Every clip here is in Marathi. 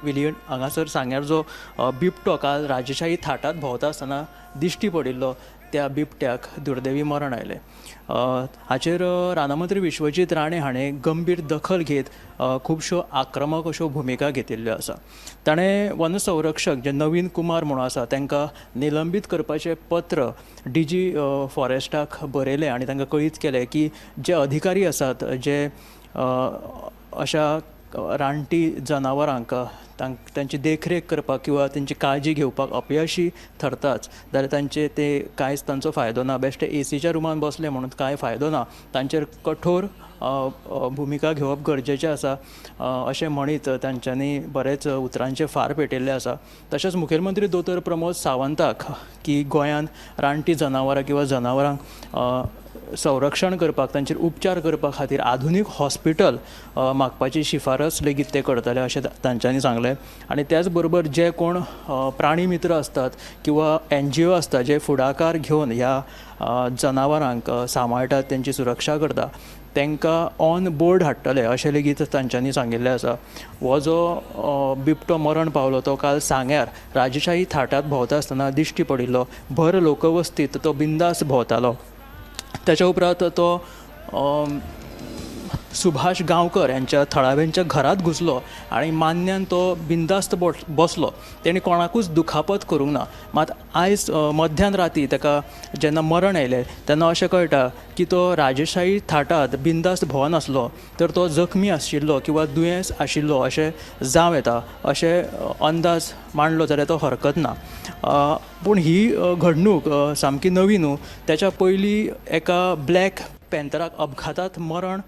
विलीन हांगासर सांग्यार जो बिबटो काल राजेशाही थाटात भोंवता आसतना दिश्टी पडिल्लो त्या बिबट्याक दुर्दैवी मरण आयलें। हाचेर रानमंत्री विश्वजीत राणे हाणें गंभीर दखल घेत खुबश्यो आक्रमक अश्यो भुमिका घेतिल्ल्यो आसा। ताणें वन संरक्षक जे नवीन कुमार म्हणून आसा तांकां निलंबीत करपाचें पत्र DG फॉरेस्टाक बरयलें आनी तांकां कळीत केलें की जे अधिकारी आसात जे अशा रानटी जनावरांक तांची देखरेख करपाक किंवा तांची काळजी घेवपाक अपयशी ठरतात जाल्यार तांचे ते कांयच तांचो फायदो ना। बेश्टे ACच्या रुमान बसले म्हणून कांय फायदो ना, तांचेर कठोर भुमिका घेवप गरजेचें आसा अशें म्हणीत तांच्यांनी बरेच उतरांचे फार पेटयल्ले आसा। तशेंच मुखेलमंत्री दोतोर प्रमोद सावंताक की गोंयांत रानटी जनावरां किंवा जनावरांक संरक्षण करपाक तांचेर उपचार करपा खातीर आधुनीक हॉस्पिटल मागपाची शिफारस लेगीत ते करतले अशें तांच्यांनी सांगलें। आनी त्याच बरोबर जे कोण प्राणी मित्र आसतात किंवा NGO आसता जे फुडाकार घेवन ह्या जनावरांक सांबाळटात तेंची सुरक्षा करता तांकां ऑन बोर्ड हाडटले अशें लेगीत तांच्यांनी सांगिल्लें आसा। हो जो बिबटो मरण पावलो तो काल सांग्यार राजेशाही थाटात भोंवता आसतना दिश्टी पडिल्लो। भर लोकवस्तीत तो बिंदास भोंवतालो। त्याच्या उपरांत तो सुभाष गांवकर यांच्या थळाव्यांच्या घरात घुसलो आणि मान्यान तो बिंदास्त बसलो। तेणी कोणाकूच दुखापत करूंक ना। मात आयज मध्यान राती ताका जेन्ना मरण आयलें तेन्ना अशें कळटा की तो राजेशाही थाटात बिंदास्त भोंवनासलो तर तो जखमी आशिल्लो किंवा दुयेंस आशिल्लो अशें जावं येता अशें अंदाज मांडलो जाल्यार तो हरकत ना। पूण ही घडणूक सामकी नवी न्हू। त्याच्या पयलीं एका ब्लॅक पॅन्थराक अपघातात मरण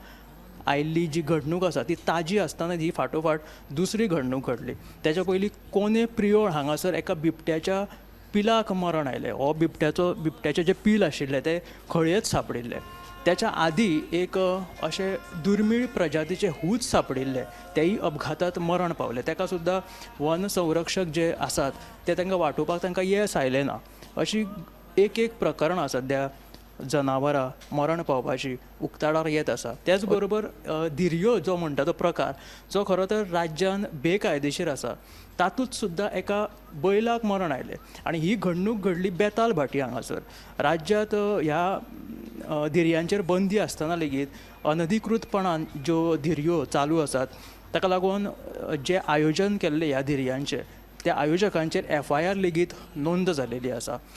आयिल्ली जी घडणूक आसा ती ताजी आसतना ही फाटोफाट दुसरी घडणूक घडली। त्याच्या पयलीं कोने प्रियोळ हांगासर एका बिबट्याच्या पिलाक मरण आयलें। हो बिबट्याचे जे पील आशिल्ले ते खळयेत सापडिल्ले। त्याच्या आदी एक अशे दुर्मीळ प्रजातीचे हूच सापडिल्ले तेय अपघातात मरण पावले। ताका सुद्दां वन संरक्षक जे आसात ते तांकां वाटोवपाक तांकां येस आयलें ना। अशी एक प्रकरणां सद्या जनावरां मरण पावपाची उक्ताडार येत आसा। त्याच बरोबर धिरयो जो म्हणटा तो प्रकार जो खरो तर राज्यान बेकायदेशीर आसा तातूंत सुद्दां एका बैलाक मरण आयलें आनी ही घडणूक घडली बेताल भाटी हांगासर। राज्यांत ह्या धिरयांचेर बंदी आसतना लेगीत अनधिकृतपणान ज्यो धिरयो चालू आसात ताका लागून जे आयोजन केल्ले ह्या धिरयांचे त्या आयोजकांचेर FIR लेगीत नोंद जालेली आसा।